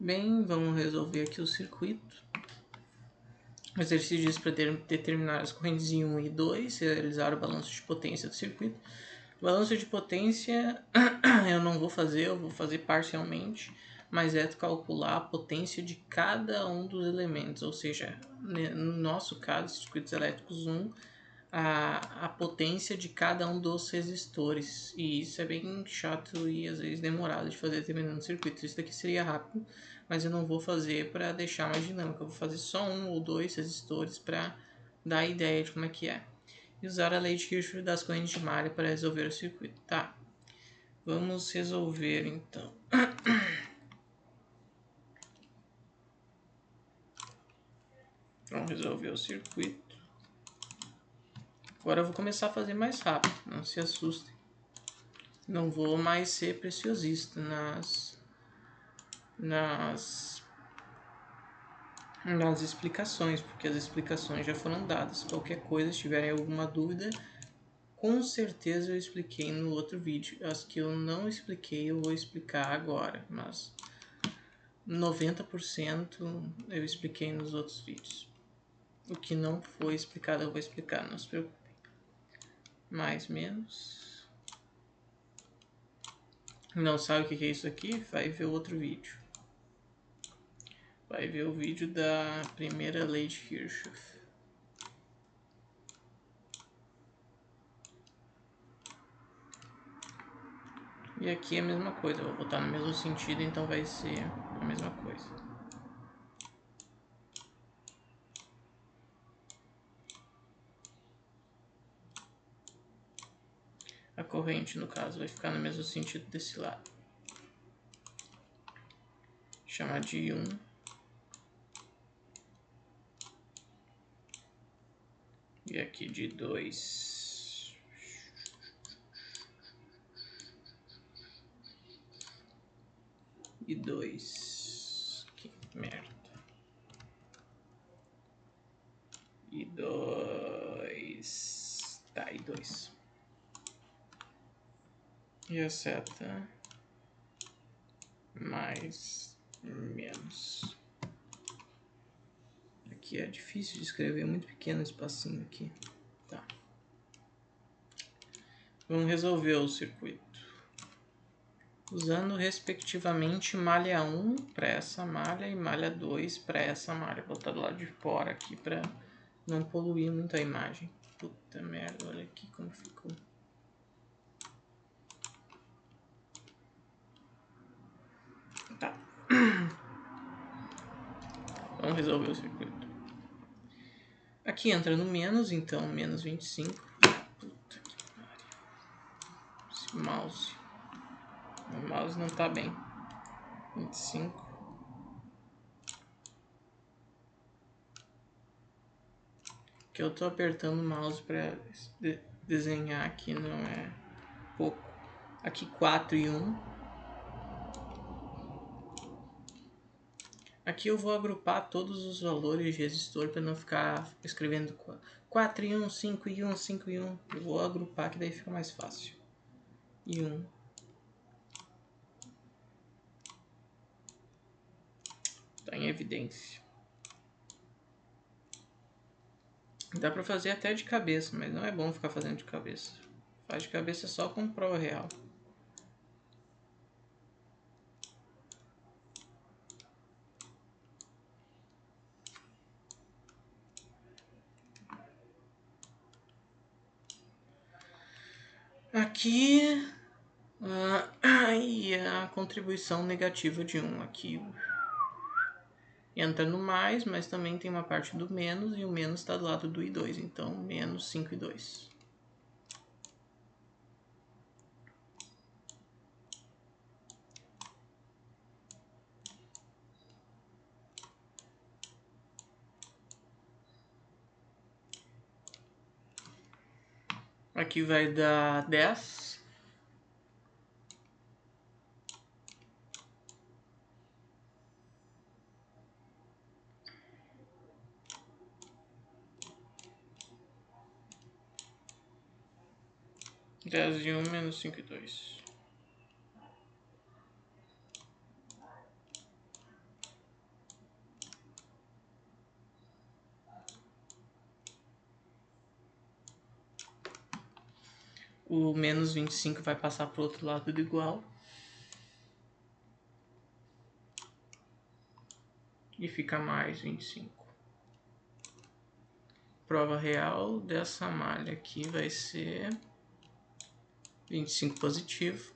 Bem, vamos resolver aqui o circuito. Exercícios para determinar as correntes em 1 e 2, realizar o balanço de potência do circuito. O balanço de potência eu não vou fazer, eu vou fazer parcialmente, mas é calcular a potência de cada um dos elementos, ou seja, no nosso caso, circuitos elétricos 1, a potência de cada um dos resistores. E isso é bem chato e às vezes demorado de fazer determinando circuitos. Isso daqui seria rápido, mas eu não vou fazer para deixar mais dinâmico. Eu vou fazer só um ou dois resistores para dar a ideia de como é que é. E usar a lei de Kirchhoff das correntes de malha para resolver o circuito. Tá, vamos resolver então. Vamos resolver o circuito. Agora eu vou começar a fazer mais rápido, não se assustem. Não vou mais ser preciosista nas explicações, porque as explicações já foram dadas. Qualquer coisa, se tiverem alguma dúvida, com certeza eu expliquei no outro vídeo. As que eu não expliquei, eu vou explicar agora, mas 90% eu expliquei nos outros vídeos. O que não foi explicado, eu vou explicar, não se preocupem. Mais, menos. Não sabe o que é isso aqui? Vai ver o outro vídeo. Vai ver o vídeo da primeira lei de Kirchhoff. E aqui é a mesma coisa, eu vou botar no mesmo sentido, então vai ser a mesma coisa. A corrente, no caso, vai ficar no mesmo sentido desse lado. Chamar de 1. E aqui de 2. E 2. Que merda. E 2. Tá, e 2. E a seta mais menos. Aqui é difícil de escrever, é muito pequeno esse espacinho aqui. Tá. Vamos resolver o circuito. Usando respectivamente malha 1 para essa malha e malha 2 para essa malha. Vou botar do lado de fora aqui para não poluir muito a imagem. Puta merda, olha aqui como ficou. Tá. Vamos resolver o circuito. Aqui entra no menos, então menos 25. Puta que pariu. Esse mouse. O mouse não tá bem. 25. Que eu tô apertando o mouse para desenhar aqui, não é pouco. Aqui 4 e 1. Aqui eu vou agrupar todos os valores de resistor para não ficar escrevendo 4 e 1, 5 e 1, 5 e 1. Eu vou agrupar que daí fica mais fácil. E 1. Tá em evidência. Dá pra fazer até de cabeça, mas não é bom ficar fazendo de cabeça. Faz de cabeça só com prova real. Aqui e a contribuição negativa de 1 aqui entra no mais, mas também tem uma parte do menos e o menos está do lado do i2, então menos 5 e 2. Aqui vai dar 10. Dez e 1 menos 5 e 2. O menos 25 vai passar para o outro lado do igual. E fica mais 25. Prova real dessa malha aqui vai ser 25 positivo.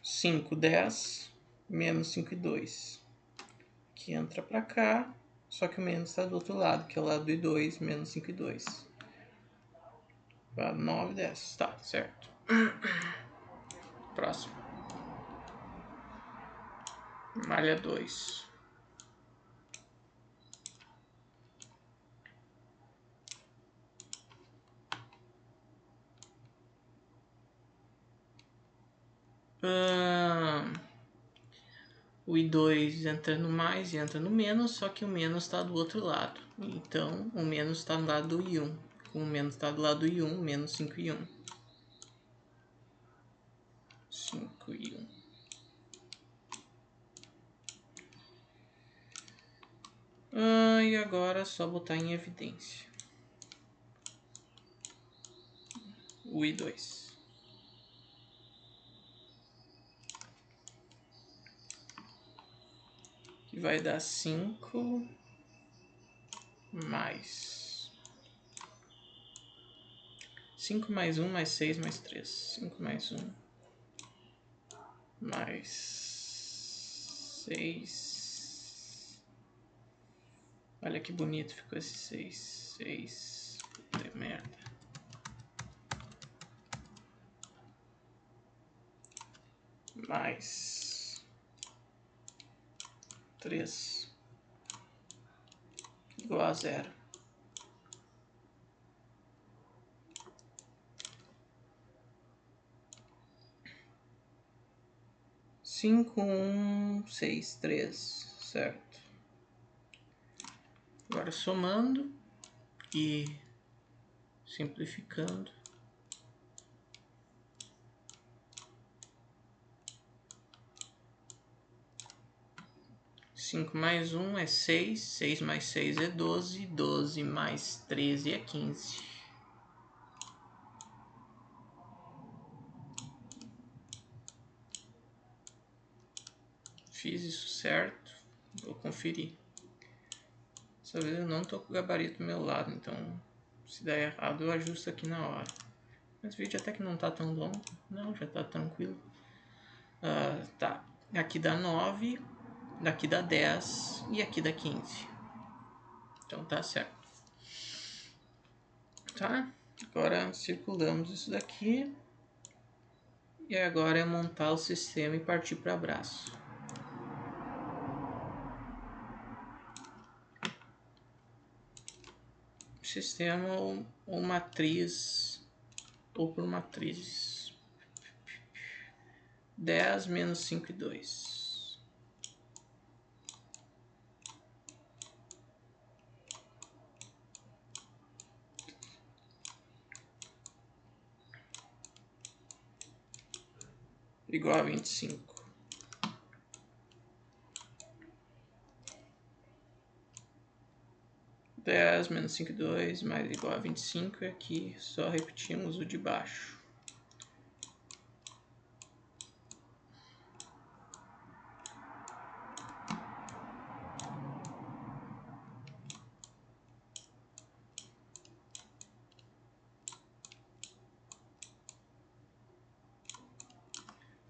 5, 10, menos 5 e 2. Aqui entra para cá, só que o menos está do outro lado, que é o lado do 2, menos 5 e 2. 9, 10. Tá, certo. Próximo. Malha 2. O I2 entra no mais e entra no menos, só que o menos está do outro lado. Então, o menos está do lado do I1. Como o menos está do lado do I1, menos 5 e 1. 5 e 1. E agora é só botar em evidência o I2. Que vai dar 5 mais 5 mais 1 mais 6 mais 3. 5 mais 1 mais 6. Olha que bonito ficou esse 6. 6. Puta merda. Mais 3 igual a 0. Cinco, 1, 6, 3, certo? Agora somando e simplificando. 5 mais 1 é 6, 6 mais 6 é 12, 12 mais 13 é 15. Fiz isso certo, vou conferir. Dessa vez eu não estou com o gabarito do meu lado, então se der errado eu ajusto aqui na hora. Mas o vídeo até que não está tão longo, não, já está tranquilo. Tá, aqui dá 9, daqui dá 10 e aqui dá 15. Então tá certo. Tá? Agora circulamos isso daqui. E agora é montar o sistema e partir para abraço. Sistema ou matriz ou por matrizes. 10 menos 5 e 2. Igual a 25. 10 menos 5 e 2 mais igual a 25. E aqui só repetimos o de baixo.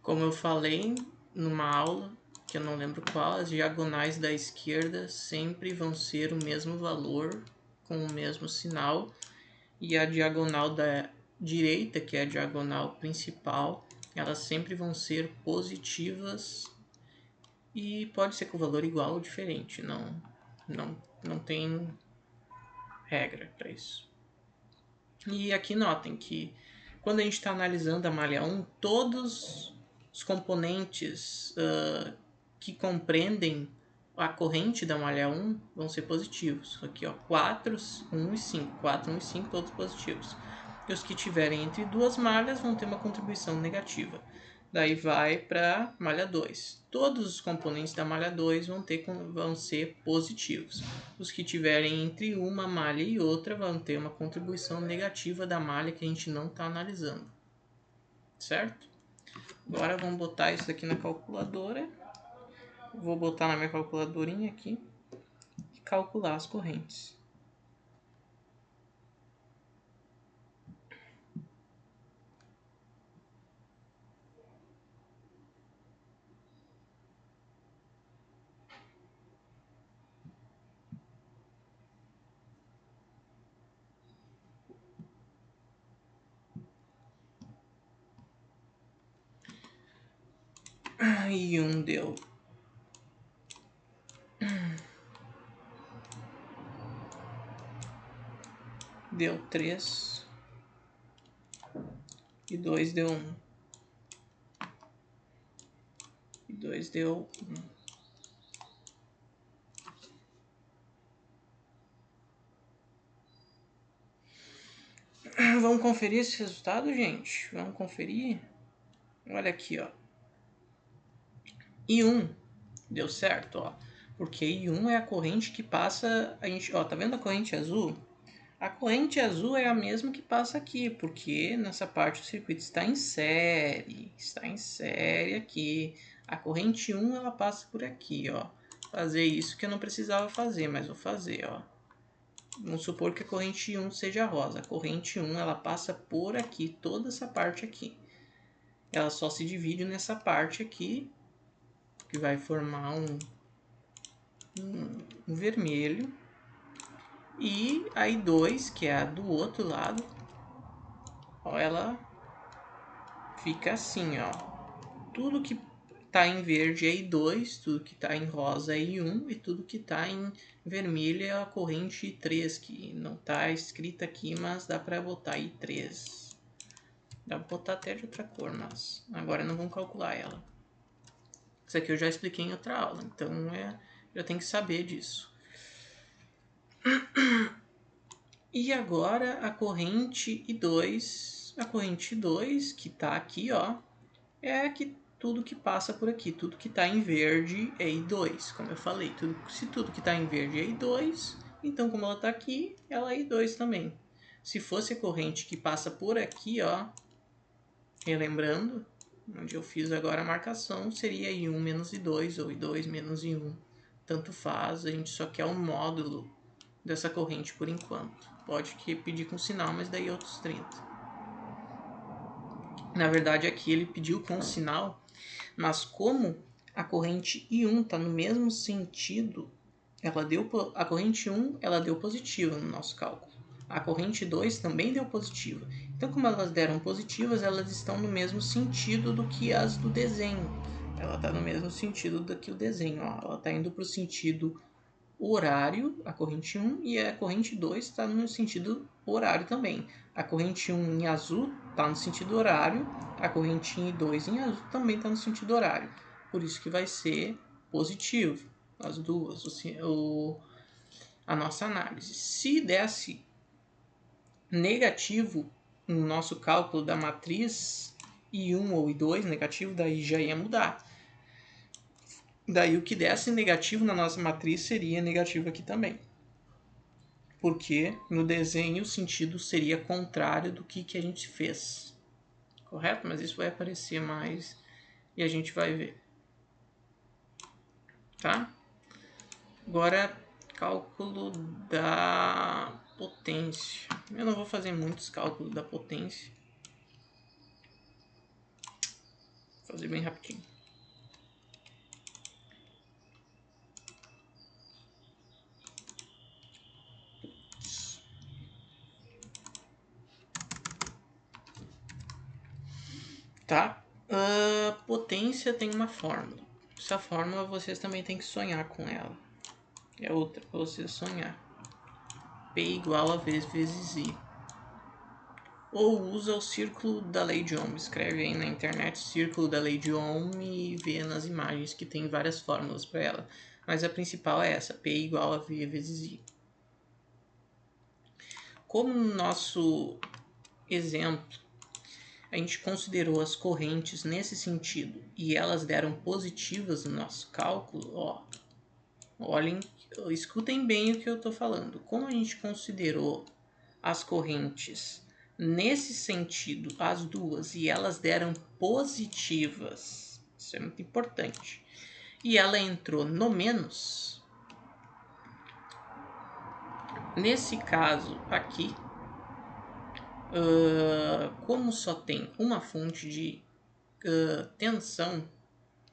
Como eu falei numa aula, que eu não lembro qual, as diagonais da esquerda sempre vão ser o mesmo valor, com o mesmo sinal, e a diagonal da direita, que é a diagonal principal, elas sempre vão ser positivas e pode ser com valor igual ou diferente, não tem regra para isso. E aqui notem que quando a gente está analisando a malha 1, todos os componentes que compreendem a corrente da malha 1 vão ser positivos. Aqui, ó, 4, 1 e 5. 4, 1 e 5, todos positivos. E os que tiverem entre duas malhas vão ter uma contribuição negativa. daí vai para malha 2. Todos os componentes da malha 2 vão ser positivos. Os que tiverem entre uma malha e outra vão ter uma contribuição negativa da malha que a gente não está analisando. Certo? Agora vamos botar isso aqui na calculadora. Vou botar na minha calculadorinha aqui e calcular as correntes. E deu. Deu 3. E 2 deu 1. E 2 deu 1. Vamos conferir esse resultado, gente? Vamos conferir? Olha aqui, ó. I1 deu certo, ó. Porque I1 é a corrente que passa... A gente, ó, tá vendo a corrente azul? A corrente azul é a mesma que passa aqui, porque nessa parte do circuito está em série. Está em série aqui. A corrente 1 ela passa por aqui, ó. Fazer isso que eu não precisava fazer, mas vou fazer, ó. Vamos supor que a corrente 1 seja rosa. A corrente 1 ela passa por aqui, toda essa parte aqui. Ela só se divide nessa parte aqui, que vai formar um vermelho. E a I2, que é a do outro lado, ó, ela fica assim, ó. Tudo que tá em verde é I2, tudo que tá em rosa é I1 e tudo que tá em vermelho é a corrente I3, que não tá escrita aqui, mas dá pra botar I3. Dá pra botar até de outra cor, mas agora não vamos calcular ela. Isso aqui eu já expliquei em outra aula, então já tem que saber disso. E agora a corrente I2, que tá aqui, ó, é que tudo que passa por aqui, tudo que tá em verde é I2, como eu falei, se tudo que tá em verde é I2, então como ela tá aqui, ela é I2 também. Se fosse a corrente que passa por aqui, ó, relembrando, onde eu fiz agora a marcação, seria I1 menos I2 ou I2 menos I1, tanto faz, a gente só quer o módulo dessa corrente por enquanto. Pode pedir com sinal, mas daí outros 30. Na verdade aqui ele pediu com sinal, mas como a corrente I1 está no mesmo sentido, a corrente 1 ela deu positiva no nosso cálculo. A corrente 2 também deu positiva. Então, como elas deram positivas, elas estão no mesmo sentido do que as do desenho. Ela está no mesmo sentido do que o desenho. Ó. Ela está indo para o sentido horário, a corrente 1, e a corrente 2 está no sentido horário também. A corrente 1 em azul está no sentido horário, a corrente 2 em azul também está no sentido horário. Por isso que vai ser positivo, as duas, a nossa análise. Se desse negativo no nosso cálculo da matriz I1 ou I2 negativo, daí já ia mudar. Daí o que desse negativo na nossa matriz seria negativo aqui também. Porque no desenho o sentido seria contrário do que a gente fez. Correto? Mas isso vai aparecer mais e a gente vai ver. Tá? Agora, cálculo da potência. Eu não vou fazer muitos cálculos da potência. Vou fazer bem rapidinho. Tá? Potência tem uma fórmula. Essa fórmula vocês também tem que sonhar com ela. É outra para vocês sonhar. P igual a V vezes I. Ou usa o círculo da lei de Ohm. Escreve aí na internet círculo da lei de Ohm e vê nas imagens que tem várias fórmulas para ela. Mas a principal é essa, P igual a V vezes I. Como no nosso exemplo a gente considerou as correntes nesse sentido e elas deram positivas no nosso cálculo, ó, olhem, escutem bem o que eu estou falando. Como a gente considerou as correntes nesse sentido, as duas, e elas deram positivas, isso é muito importante, e ela entrou no menos, nesse caso aqui, como só tem uma fonte de tensão,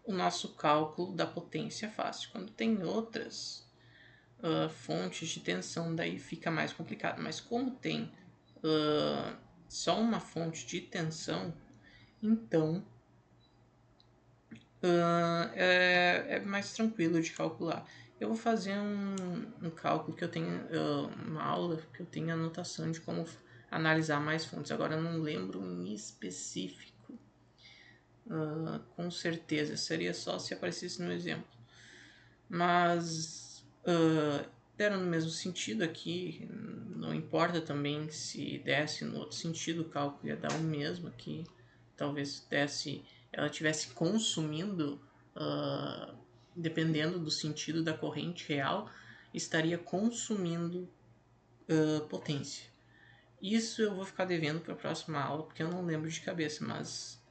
o nosso cálculo da potência é fácil. Quando tem outras fontes de tensão, daí fica mais complicado. Mas como tem só uma fonte de tensão, então é mais tranquilo de calcular. Eu vou fazer um cálculo que eu tenho, uma aula que eu tenho anotação de como analisar mais fontes. Agora eu não lembro em específico. Com certeza, seria só se aparecesse no exemplo. Mas deram no mesmo sentido aqui, não importa também se desse no outro sentido, o cálculo ia dar o mesmo aqui. Talvez ela estivesse consumindo, dependendo do sentido da corrente real, estaria consumindo potência. Isso eu vou ficar devendo para a próxima aula, porque eu não lembro de cabeça, mas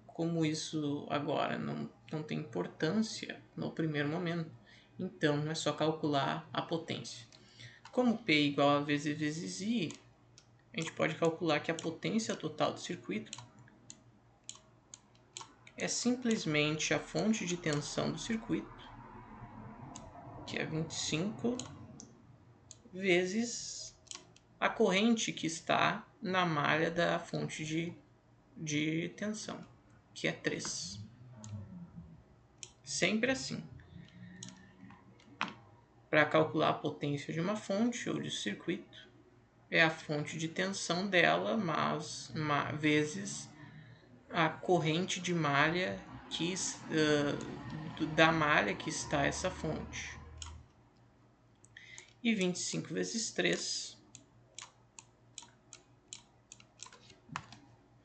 como isso agora não tem importância no primeiro momento, então é só calcular a potência. Como P igual a V vezes I, a gente pode calcular que a potência total do circuito é simplesmente a fonte de tensão do circuito, que é 25, vezes a corrente que está na malha da fonte de tensão, que é 3. Sempre assim. Para calcular a potência de uma fonte ou de circuito, é a fonte de tensão dela, mas vezes a corrente de malha da malha que está essa fonte. E 25 vezes 3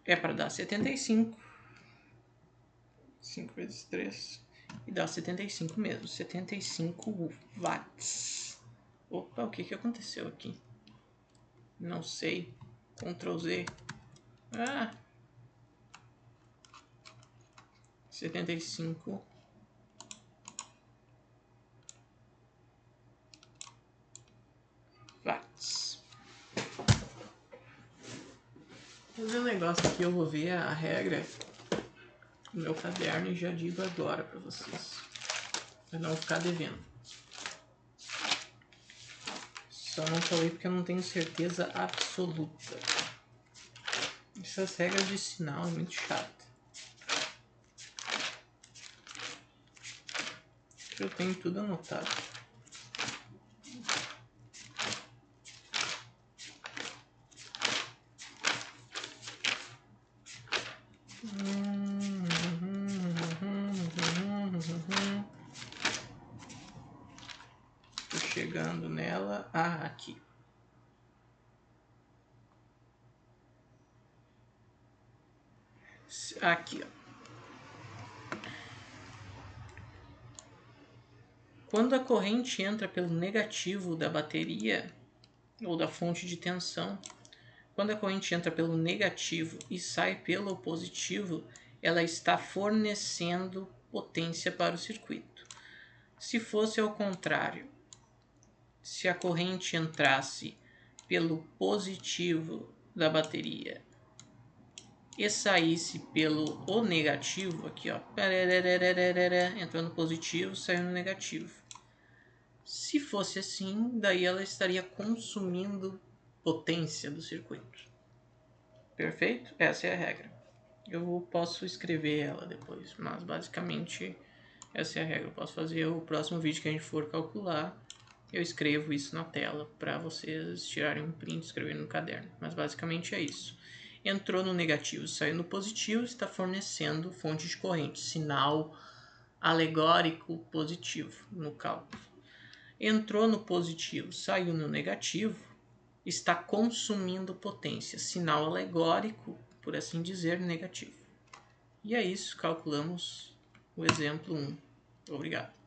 é para dar 75. 5 vezes 3 e dá 75 mesmo, 75 watts. Opa, o que aconteceu aqui? Não sei. Ctrl Z. 75 watts. Vou ver um negócio aqui, eu vou ver a regra no meu caderno e já digo agora para vocês, para não ficar devendo. Só não falei porque eu não tenho certeza absoluta. Essas regras de sinal é muito chato. Eu tenho tudo anotado. Tô chegando nela. Aqui. Aqui, ó. Quando a corrente entra pelo negativo da bateria ou da fonte de tensão, quando a corrente entra pelo negativo e sai pelo positivo, ela está fornecendo potência para o circuito. Se fosse ao contrário, se a corrente entrasse pelo positivo da bateria e saísse pelo o negativo, aqui ó, entrou no positivo, saiu no negativo. Se fosse assim, daí ela estaria consumindo potência do circuito. Perfeito? Essa é a regra. Eu posso escrever ela depois, mas basicamente essa é a regra. Eu posso fazer o próximo vídeo que a gente for calcular, eu escrevo isso na tela para vocês tirarem um print e escreverem no caderno. Mas basicamente é isso. Entrou no negativo, saiu no positivo, está fornecendo fonte de corrente, sinal alegórico positivo no cálculo. Entrou no positivo, saiu no negativo, está consumindo potência, sinal alegórico por assim dizer, negativo. E é isso, calculamos o exemplo 1. Obrigado.